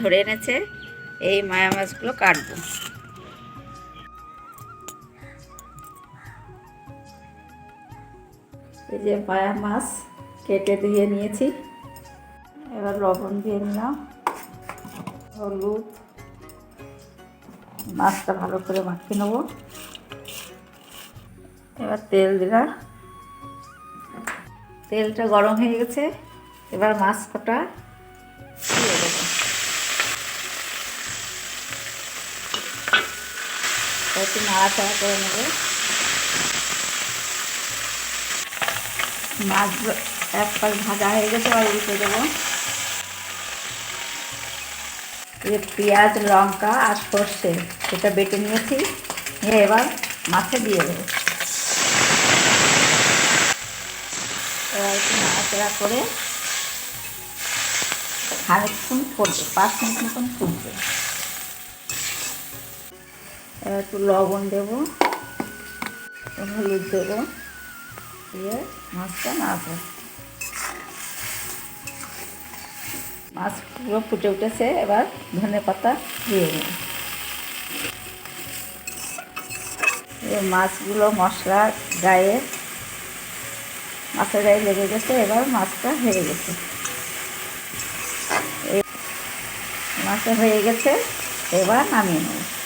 ধরে এনেছে, এই মায়া মাছগুলো কাটবো। এই যে মায়া মাছ কেটে ধুয়ে নিয়েছি, এবার লবণ দিয়ে নিলাম, হলুদ, মাছটা ভালো করে মাখিয়ে নেব। এবার তেল দিলাম, তেলটা গরম হয়ে গেছে, এবার মাছ কটা দিয়ে দেবো। একটু নাড়াচাড়া করে নেব। মাছ এক পাশ ভাজা হয়ে গেছে, এবার উল্টে দেবো। পেঁয়াজ, লঙ্কা আর সর্ষে সেটা বেটে নিয়েছি, এবার মাছে দিয়ে দেবো। এবার একটু নাড়াচাড়া করে খানিকক্ষণ ফুটবে, 5 মিনিট মতন ফুটবে। এবার একটু লবণ দেবো, হলুদ দেবো, দিয়ে মাছটা নাড়াচাড়া। মাছ পুরো ফুটে উঠেছে, এবার ধনেপাতা দিয়ে দেবো। মাছগুলো মশলার গায়ে, মাছের গায়ে লেগে গেছে, এবার মাছটা হয়ে গেছে। মাছটা হয়ে গেছে, এবার নামিয়ে নেব।